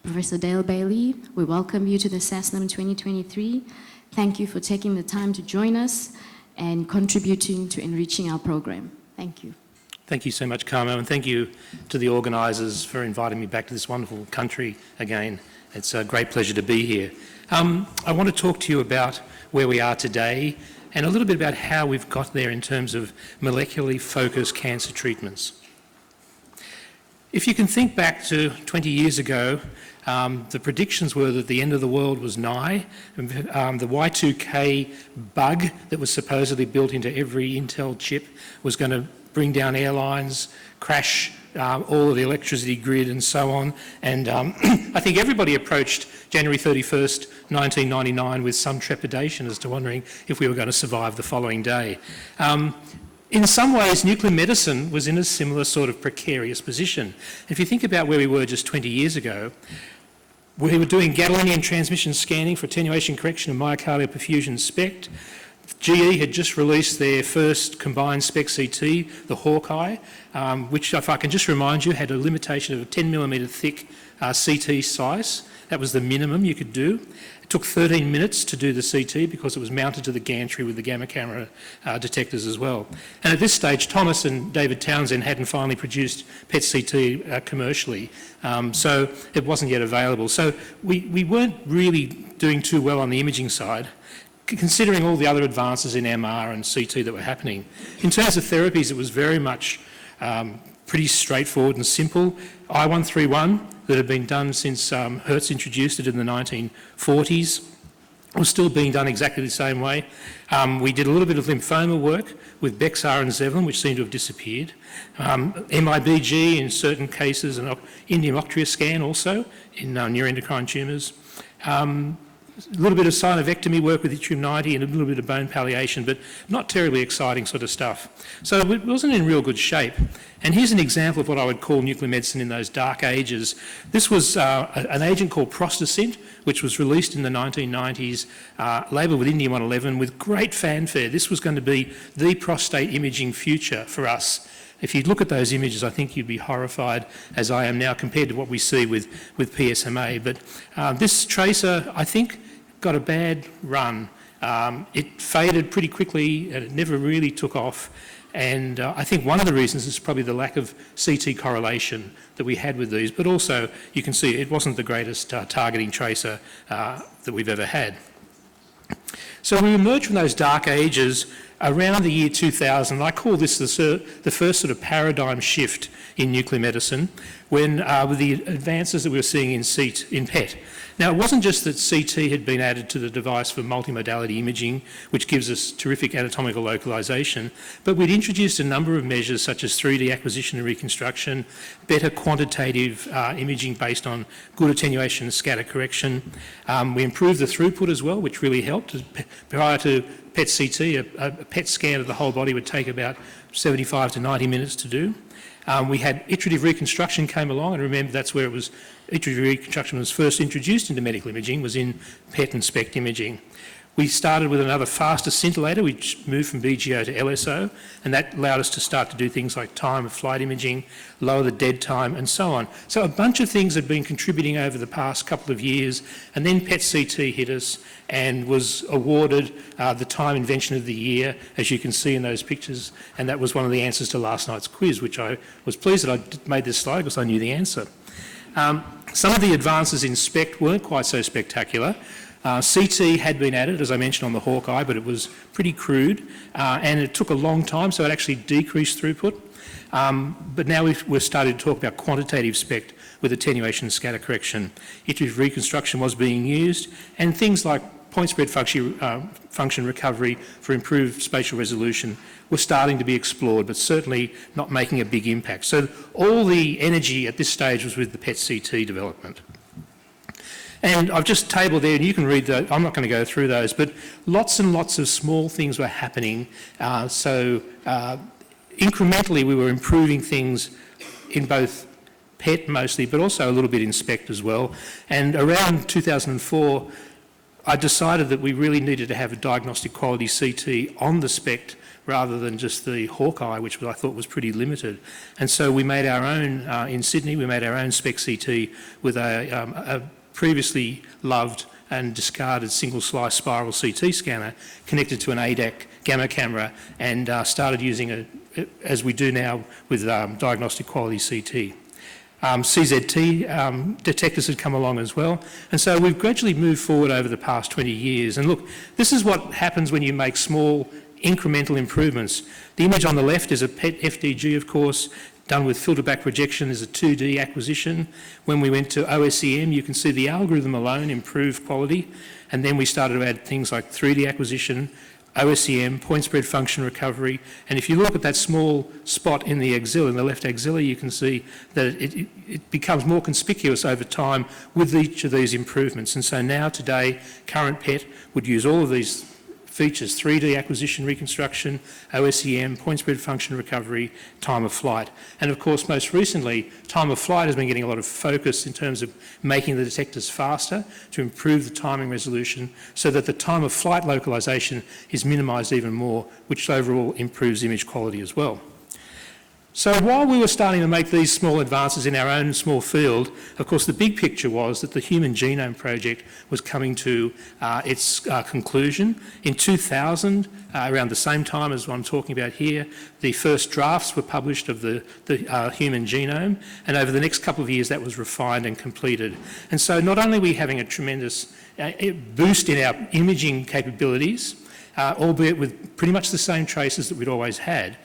Professor Dale Bailey, we welcome you to the SASNM 2023. Thank you for taking the time to join us and contributing to enriching our program. Thank you. Thank you so much, Carmo, and thank you to the organisers for inviting me back to this wonderful country again. It's a great pleasure to be here. I want to talk to you about where we are today and a little bit about how we've got there in terms of molecularly focused cancer treatments. If you can think back to 20 years ago, the predictions were that the end of the world was nigh. The Y2K bug that was supposedly built into every Intel chip was going to bring down airlines, crash all of the electricity grid and so on. And I think everybody approached January 31st, 1999 with some trepidation as to wondering if we were going to survive the following day. In some ways, nuclear medicine was in a similar sort of precarious position. If you think about where we were just 20 years ago, we were doing gadolinium transmission scanning for attenuation correction and myocardial perfusion SPECT. GE had just released their first combined SPECT CT, the Hawkeye, which, if I can just remind you, had a limitation of a 10 millimetre thick CT size. That was the minimum you could do. It took 13 minutes to do the CT because it was mounted to the gantry with the gamma camera detectors as well. And at this stage, Thomas and David Townsend hadn't finally produced PET CT commercially, so it wasn't yet available. So we weren't really doing too well on the imaging side, considering all the other advances in MR and CT that were happening. In terms of therapies, it was very much pretty straightforward and simple. I-131 that had been done since Hertz introduced it in the 1940s was still being done exactly the same way. We did a little bit of lymphoma work with Bexar and Zevalin, which seemed to have disappeared. MIBG in certain cases, and indium octria scan also in neuroendocrine tumours. A little bit of synovectomy work with yttrium-90 and a little bit of bone palliation, but not terribly exciting sort of stuff. So it wasn't in real good shape. And here's an example of what I would call nuclear medicine in those dark ages. This was an agent called Prostacint, which was released in the 1990s, labelled with indium-111 with great fanfare. This was going to be the prostate imaging future for us. If you look at those images, I think you'd be horrified, as I am now, compared to what we see with PSMA. But this tracer, I think, got a bad run. It faded pretty quickly and it never really took off. And I think one of the reasons is probably the lack of CT correlation that we had with these, but also you can see it wasn't the greatest targeting tracer that we've ever had. So we emerged from those dark ages around the year 2000. I call this the first sort of paradigm shift in nuclear medicine, when with the advances that we were seeing in PET. Now, it wasn't just that CT had been added to the device for multimodality imaging, which gives us terrific anatomical localisation, but we'd introduced a number of measures such as 3D acquisition and reconstruction, better quantitative imaging based on good attenuation and scatter correction. We improved the throughput as well, which really helped. Prior to PET CT, a PET scan of the whole body would take about 75 to 90 minutes to do. We had iterative reconstruction came along, and remember that's where it was, iterative reconstruction was first introduced into medical imaging, was in PET and SPECT imaging. We started with another faster scintillator, which moved from BGO to LSO, and that allowed us to start to do things like time of flight imaging, lower the dead time, and so on. So a bunch of things had been contributing over the past couple of years, and then PET CT hit us and was awarded the Time Invention of the Year, as you can see in those pictures, and that was one of the answers to last night's quiz, which I was pleased that I made this slide because I knew the answer. Some of the advances in SPECT weren't quite so spectacular. CT had been added, as I mentioned, on the Hawkeye, but it was pretty crude and it took a long time, so it actually decreased throughput. But now we're starting to talk about quantitative SPECT with attenuation and scatter correction. Iterative reconstruction was being used, and things like point spread function recovery for improved spatial resolution were starting to be explored, but certainly not making a big impact. So all the energy at this stage was with the PET CT development. And I've just tabled there, and you can read that. I'm not going to go through those, but lots and lots of small things were happening. Incrementally, we were improving things in both PET mostly, but also a little bit in SPECT as well. And around 2004, I decided that we really needed to have a diagnostic quality CT on the SPECT rather than just the Hawkeye, which I thought was pretty limited. And so we made our own, in Sydney, we made our own SPEC CT with a previously loved and discarded single-slice spiral CT scanner connected to an ADAC gamma camera, and started using it as we do now with diagnostic quality CT. CZT detectors had come along as well, and so we've gradually moved forward over the past 20 years. And look, this is what happens when you make small incremental improvements. The image on the left is a PET FDG, of course, done with filter back projection as a 2D acquisition. When we went to OSEM, you can see the algorithm alone improved quality, and then we started to add things like 3D acquisition, OSEM, point spread function recovery, and if you look at that small spot in the axilla, in the left axilla, you can see that it becomes more conspicuous over time with each of these improvements. And so now today, current PET would use all of these features: 3D acquisition reconstruction, OSEM, point spread function recovery, time of flight. And of course, most recently, time of flight has been getting a lot of focus in terms of making the detectors faster to improve the timing resolution so that the time of flight localisation is minimised even more, which overall improves image quality as well. So while we were starting to make these small advances in our own small field, of course the big picture was that the Human Genome Project was coming to its conclusion. In 2000, around the same time as what I'm talking about here, the first drafts were published of the human genome, and over the next couple of years that was refined and completed. And so not only are we having a tremendous boost in our imaging capabilities, albeit with pretty much the same traces that we'd always had,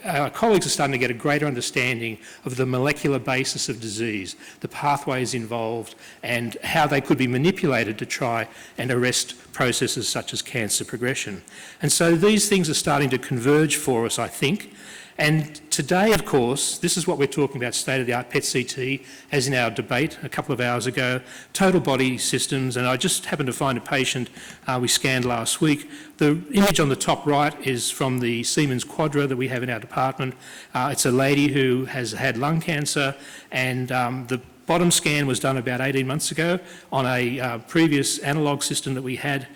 our colleagues are starting to get a greater understanding of the molecular basis of disease, the pathways involved, and how they could be manipulated to try and arrest processes such as cancer progression. And so these things are starting to converge for us, I think. And today, of course, this is what we're talking about, state-of-the-art PET-CT, as in our debate a couple of hours ago, total body systems, and I just happened to find a patient we scanned last week. The image on the top right is from the Siemens Quadra that we have in our department. It's a lady who has had lung cancer, and the bottom scan was done about 18 months ago on a previous analogue system that we had.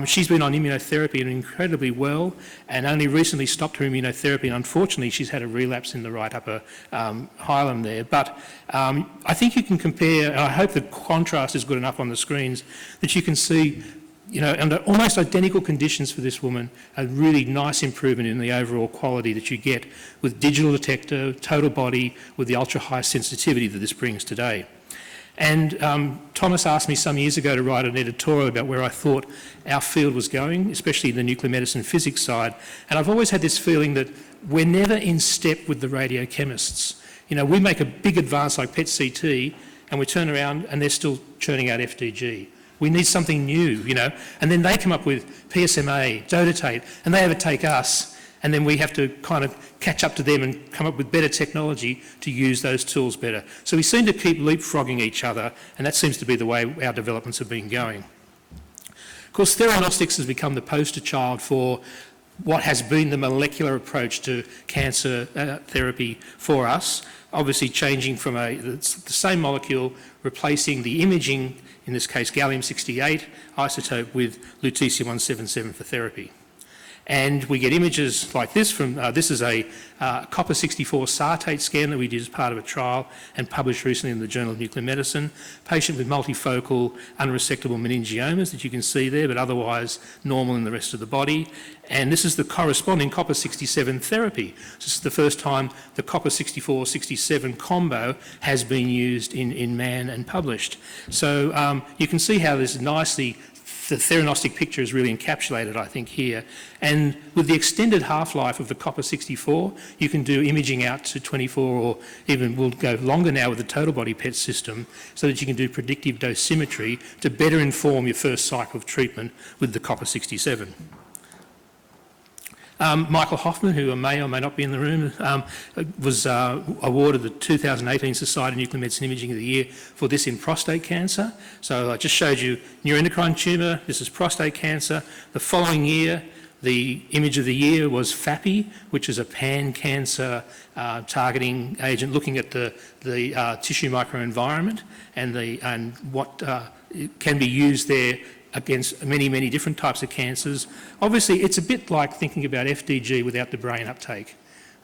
She's been on immunotherapy and incredibly well, and only recently stopped her immunotherapy, and unfortunately she's had a relapse in the right upper hilum there. But I think you can compare, and I hope the contrast is good enough on the screens, that you can see, you know, under almost identical conditions for this woman, a really nice improvement in the overall quality that you get with digital detector, total body, with the ultra-high sensitivity that this brings today. And Thomas asked me some years ago to write an editorial about where I thought our field was going, especially the nuclear medicine physics side. And I've always had this feeling that we're never in step with the radiochemists. You know, we make a big advance like PET-CT, and we turn around and they're still churning out FDG. We need something new, you know. And then they come up with PSMA, dotatate, and they overtake us. And then we have to kind of catch up to them and come up with better technology to use those tools better. So we seem to keep leapfrogging each other, and that seems to be the way our developments have been going. Of course, theranostics has become the poster child for what has been the molecular approach to cancer therapy for us, obviously changing from the same molecule, replacing the imaging, in this case gallium-68 isotope, with lutetium-177 for therapy. And we get images like this from, this is a copper-64 sartate scan that we did as part of a trial and published recently in the Journal of Nuclear Medicine. Patient with multifocal unresectable meningiomas that you can see there, but otherwise normal in the rest of the body. And this is the corresponding copper-67 therapy. This is the first time the copper-64-67 combo has been used in man and published. So you can see how this nicely, the theranostic picture is really encapsulated, I think, here. And with the extended half-life of the copper-64, you can do imaging out to 24, or even we'll go longer now with the total body PET system, so that you can do predictive dosimetry to better inform your first cycle of treatment with the copper-67. Michael Hoffman, who may or may not be in the room, was awarded the 2018 Society of Nuclear Medicine Imaging of the Year for this in prostate cancer. So I just showed you neuroendocrine tumour, this is prostate cancer. The following year, the image of the year was FAPI, which is a pan-cancer targeting agent looking at the tissue microenvironment and what can be used there against many, many different types of cancers. Obviously, it's a bit like thinking about FDG without the brain uptake.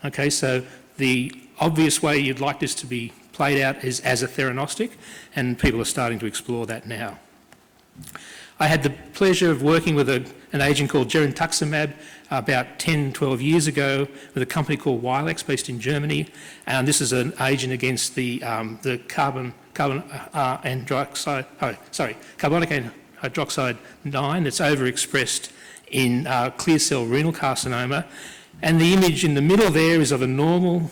Okay, so the obvious way you'd like this to be played out is as a theranostic, and people are starting to explore that now. I had the pleasure of working with an agent called girentuximab about 10, 12 years ago with a company called Wilex based in Germany. And this is an agent against the carbonic hydroxide 9 that's overexpressed in clear cell renal carcinoma. And the image in the middle there is of a normal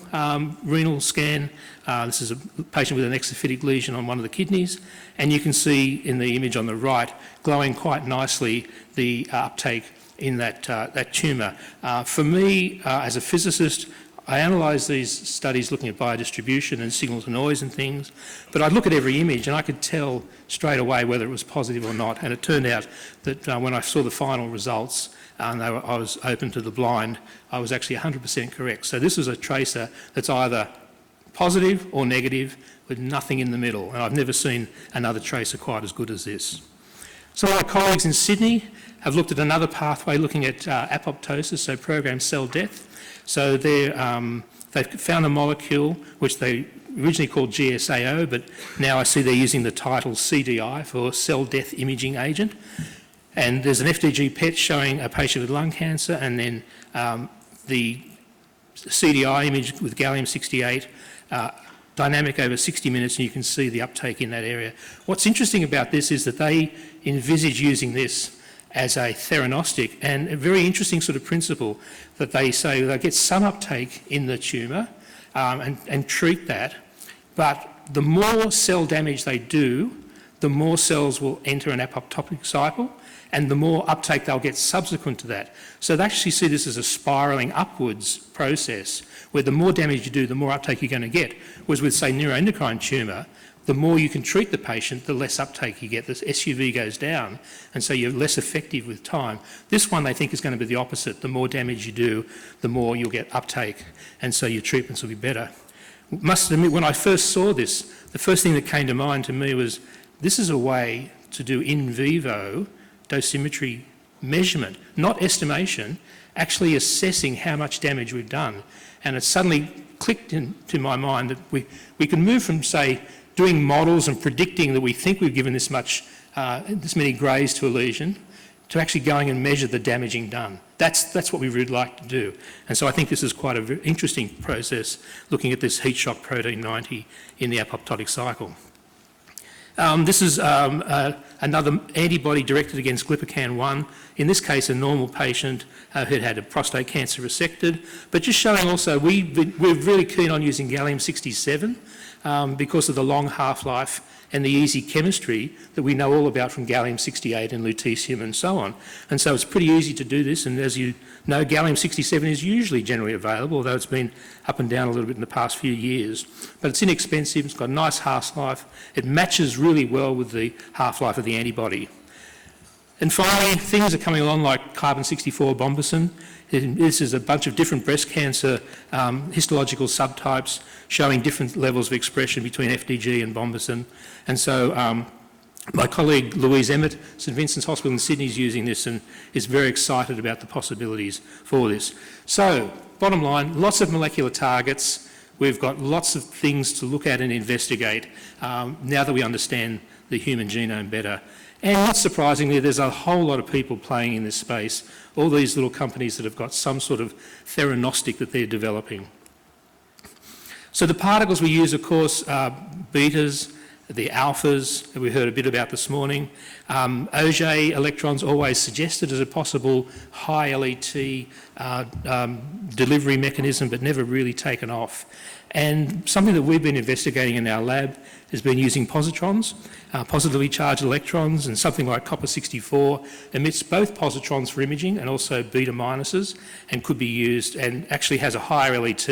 renal scan. This is a patient with an exophytic lesion on one of the kidneys. And you can see in the image on the right, glowing quite nicely, the uptake in that tumour. For me, as a physicist, I analyse these studies looking at biodistribution and signal to noise and things, but I'd look at every image and I could tell straight away whether it was positive or not. And it turned out that when I saw the final results, I was open to the blind, I was actually 100% correct. So this is a tracer that's either positive or negative with nothing in the middle. And I've never seen another tracer quite as good as this. Some of my colleagues in Sydney have looked at another pathway looking at apoptosis, so programmed cell death. So they've found a molecule which they originally called GSAO, but now I see they're using the title CDI for cell death imaging agent. And there's an FDG PET showing a patient with lung cancer, and then the CDI image with gallium-68, dynamic over 60 minutes, and you can see the uptake in that area. What's interesting about this is that they envisage using this as a theranostic, and a very interesting sort of principle that they say they'll get some uptake in the tumour and treat that, but the more cell damage they do, the more cells will enter an apoptotic cycle, and the more uptake they'll get subsequent to that. So they actually see this as a spiralling upwards process, where the more damage you do, the more uptake you're going to get. Whereas with, say, neuroendocrine tumour, the more you can treat the patient, the less uptake you get. The SUV goes down, and so you're less effective with time. This one, they think, is going to be the opposite. The more damage you do, the more you'll get uptake, and so your treatments will be better. Must admit, when I first saw this, the first thing that came to mind to me was, this is a way to do in vivo dosimetry measurement, not estimation, actually assessing how much damage we've done. And it suddenly clicked into my mind that we can move from, say, doing models and predicting that we think we've given this many grays to a lesion, to actually going and measure the damaging done. That's what we would like to do. And so I think this is quite an interesting process, looking at this heat shock protein 90 in the apoptotic cycle. This is another antibody directed against glypican-1, in this case a normal patient who'd had a prostate cancer resected, but just showing also we're really keen on using gallium-67 because of the long half-life and the easy chemistry that we know all about from gallium-68 and lutetium and so on. And so it's pretty easy to do this, and as you know, gallium-67 is usually generally available, although it's been up and down a little bit in the past few years. But it's inexpensive, it's got a nice half-life, it matches really well with the half-life of the antibody. And finally, things are coming along like carbon-64 bombesin. This is a bunch of different breast cancer histological subtypes showing different levels of expression between FDG and bombesin. And so my colleague Louise Emmett, St Vincent's Hospital in Sydney, is using this and is very excited about the possibilities for this. So, bottom line, lots of molecular targets. We've got lots of things to look at and investigate now that we understand the human genome better. And not surprisingly, there's a whole lot of people playing in this space, all these little companies that have got some sort of theranostic that they're developing. So the particles we use, of course, are betas, the alphas that we heard a bit about this morning. Auger electrons always suggested as a possible high LET delivery mechanism, but never really taken off. And something that we've been investigating in our lab has been using positrons, positively charged electrons, and something like copper-64 emits both positrons for imaging and also beta minuses, and could be used and actually has a higher LET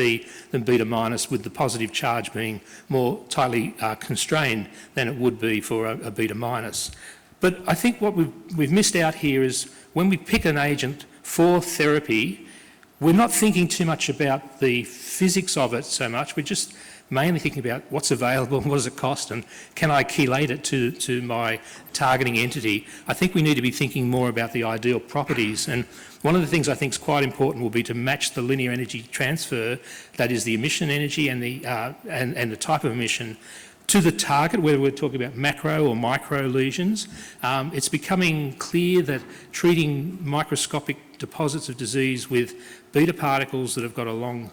than beta minus, with the positive charge being more tightly constrained than it would be for a beta minus. But I think what we've missed out here is when we pick an agent for therapy, we're not thinking too much about the physics of it so much. mainly thinking about what's available and what does it cost and can I chelate it to my targeting entity. I think we need to be thinking more about the ideal properties, and one of the things I think is quite important will be to match the linear energy transfer, that is the emission energy and the type of emission, to the target, whether we're talking about macro or micro lesions. It's becoming clear that treating microscopic deposits of disease with beta particles that have got a long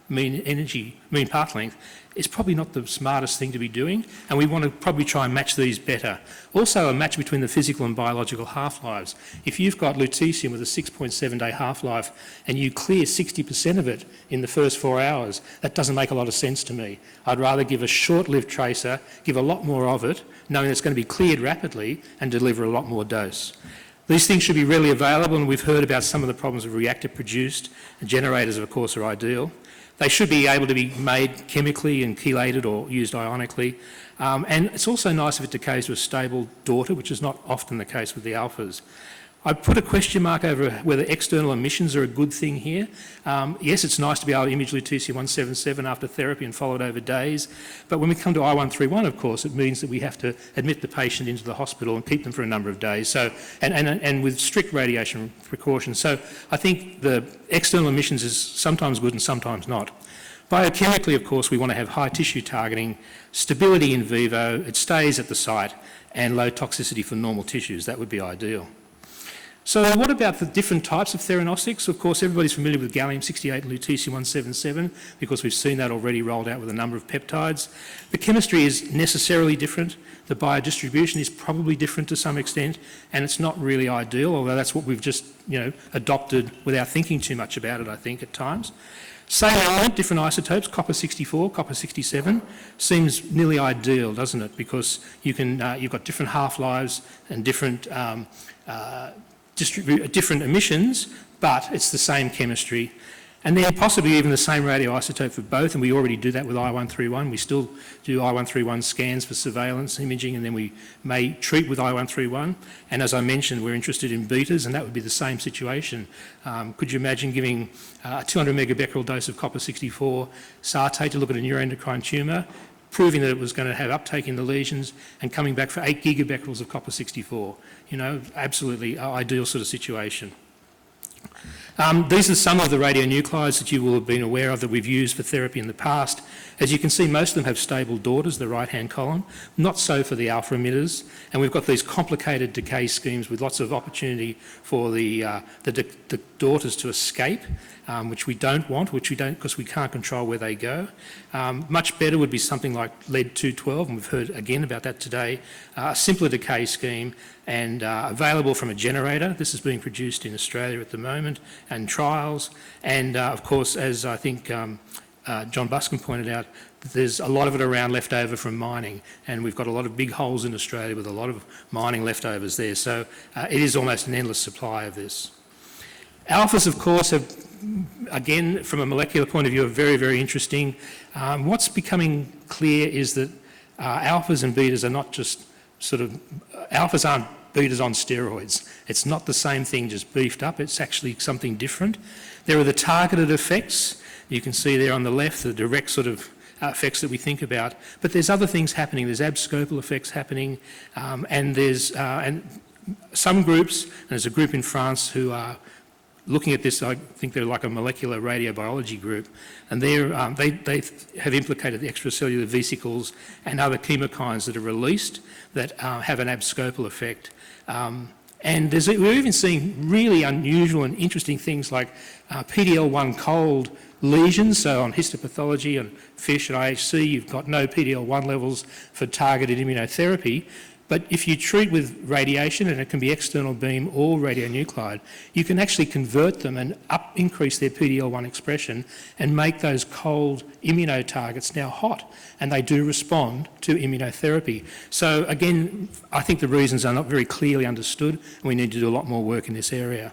mean path length is probably not the smartest thing to be doing, and we want to probably try and match these better. Also, a match between the physical and biological half-lives. If you've got lutetium with a 6.7-day half-life and you clear 60% of it in the first 4 hours, that doesn't make a lot of sense to me. I'd rather give a short-lived tracer, give a lot more of it, knowing it's going to be cleared rapidly and deliver a lot more dose. These things should be readily available, and we've heard about some of the problems of reactor-produced. Generators, of course, are ideal. They should be able to be made chemically and chelated or used ionically. And it's also nice if it decays to a stable daughter, which is not often the case with the alphas. I put a question mark over whether external emissions are a good thing here. Yes, it's nice to be able to image lutetium-177 after therapy and follow it over days, but when we come to I-131, of course, it means that we have to admit the patient into the hospital and keep them for a number of days, so, and with strict radiation precautions. So I think the external emissions is sometimes good and sometimes not. Biochemically, of course, we want to have high tissue targeting, stability in vivo, it stays at the site, and low toxicity for normal tissues. That would be ideal. So what about the different types of theranostics? Of course, everybody's familiar with gallium-68 and lutetium-177 because we've seen that already rolled out with a number of peptides. The chemistry is necessarily different. The biodistribution is probably different to some extent, and it's not really ideal, although that's what we've just, adopted without thinking too much about it, I think, at times. Same element, different isotopes, copper-64, copper-67, seems nearly ideal, doesn't it? Because you can, you've got different half-lives and different different emissions, but it's the same chemistry. And then possibly even the same radioisotope for both, and we already do that with I-131. We still do I-131 scans for surveillance imaging, and then we may treat with I-131. And as I mentioned, we're interested in betas, and that would be the same situation. Could you imagine giving a 200 megabecquerel dose of copper-64 SARtate to look at a neuroendocrine tumour, proving that it was going to have uptake in the lesions and coming back for 8 gigabecquerels of copper-64. Absolutely ideal sort of situation. These are some of the radionuclides that you will have been aware of that we've used for therapy in the past. As you can see, most of them have stable daughters, the right-hand column. Not so for the alpha emitters. And we've got these complicated decay schemes with lots of opportunity for the daughters to escape, which we don't want, because we can't control where they go. Much better would be something like lead-212, and we've heard again about that today. A simpler decay scheme and available from a generator. This is being produced in Australia at the moment and trials. And of course, as I think John Buscombe pointed out, there's a lot of it around left over from mining, and we've got a lot of big holes in Australia with a lot of mining leftovers there. So it is almost an endless supply of this. Alphas, of course, have, again, from a molecular point of view, are very, very interesting. What's becoming clear is that alphas and betas are not just alphas aren't betas on steroids. It's not the same thing just beefed up, it's actually something different. There are the targeted effects. You can see there on the left the direct sort of effects that we think about, but there's other things happening. There's abscopal effects happening, and there's some groups, and there's a group in France who are looking at this. I think they're like a molecular radiobiology group, and they have implicated the extracellular vesicles and other chemokines that are released that have an abscopal effect. And we're even seeing really unusual and interesting things like PD-L1 cold lesions. So on histopathology and FISH and IHC, you've got no PD-L1 levels for targeted immunotherapy. But if you treat with radiation, and it can be external beam or radionuclide, you can actually convert them and increase their PD-L1 expression and make those cold immunotargets now hot, and they do respond to immunotherapy. So again, I think the reasons are not very clearly understood, and we need to do a lot more work in this area.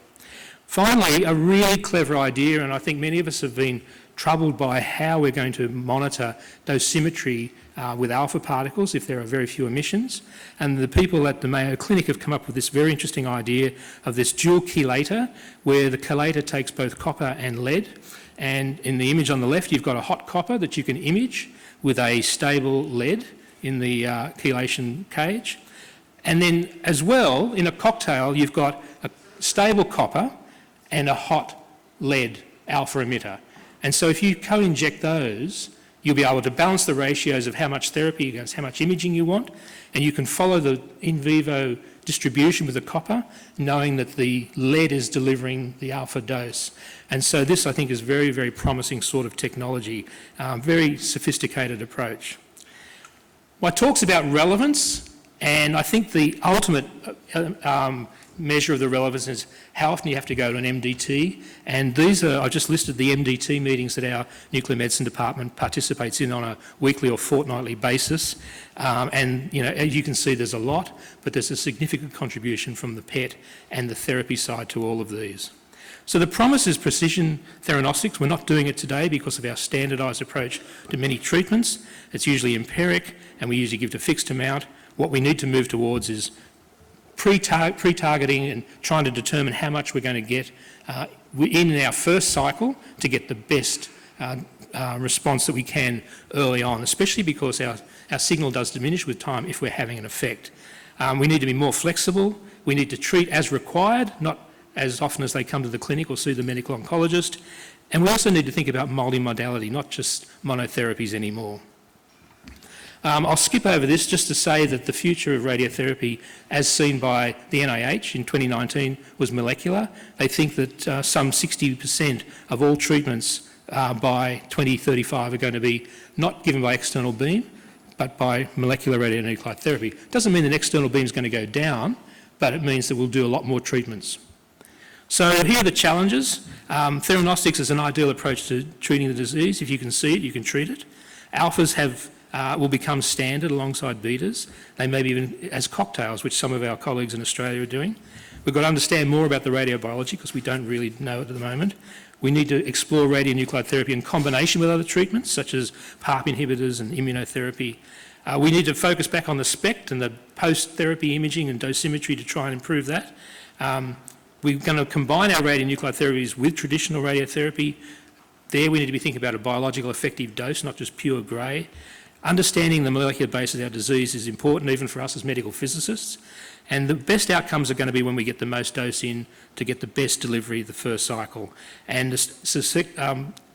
Finally, a really clever idea, and I think many of us have been troubled by how we're going to monitor dosimetry with alpha particles if there are very few emissions. And the people at the Mayo Clinic have come up with this very interesting idea of this dual chelator, where the chelator takes both copper and lead, And in the image on the left, you've got a hot copper that you can image with a stable lead in the chelation cage. And then as well, in a cocktail, you've got a stable copper and a hot lead alpha emitter. And so if you co-inject those, you'll be able to balance the ratios of how much therapy against how much imaging you want, and you can follow the in vivo distribution with the copper, knowing that the lead is delivering the alpha dose. And so this, I think, is very, very promising sort of technology, very sophisticated approach. Well, it talks about relevance, and I think the ultimate measure of the relevance is how often you have to go to an MDT, and these are, I've just listed the MDT meetings that our nuclear medicine department participates in on a weekly or fortnightly basis, and as you can see there's a lot, but there's a significant contribution from the PET and the therapy side to all of these. So the promise is precision theranostics. We're not doing it today because of our standardised approach to many treatments. It's usually empiric, and we usually give a fixed amount. What we need to move towards is pre-targeting and trying to determine how much we're going to get in our first cycle to get the best response that we can early on, especially because our signal does diminish with time if we're having an effect. We need to be more flexible. We need to treat as required, not as often as they come to the clinic or see the medical oncologist. And we also need to think about multimodality, not just monotherapies anymore. I'll skip over this just to say that the future of radiotherapy, as seen by the NIH in 2019, was molecular. They think that some 60% of all treatments by 2035 are going to be not given by external beam, but by molecular radionuclide therapy. Doesn't mean that external beam is going to go down, but it means that we'll do a lot more treatments. So here are the challenges. Theranostics is an ideal approach to treating the disease. If you can see it, you can treat it. Alphas will become standard alongside betas. They may be even as cocktails, which some of our colleagues in Australia are doing. We've got to understand more about the radiobiology because we don't really know it at the moment. We need to explore radionuclide therapy in combination with other treatments, such as PARP inhibitors and immunotherapy. We need to focus back on the SPECT and the post-therapy imaging and dosimetry to try and improve that. We're going to combine our radionuclide therapies with traditional radiotherapy. There we need to be thinking about a biological effective dose, not just pure grey. Understanding the molecular base of our disease is important even for us as medical physicists. And the best outcomes are going to be when we get the most dose in to get the best delivery the first cycle. And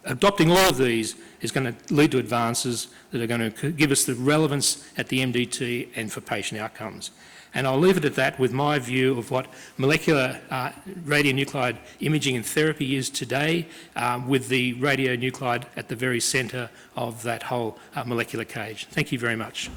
adopting all of these is going to lead to advances that are going to give us the relevance at the MDT and for patient outcomes. And I'll leave it at that with my view of what molecular radionuclide imaging and therapy is today, with the radionuclide at the very centre of that whole molecular cage. Thank you very much.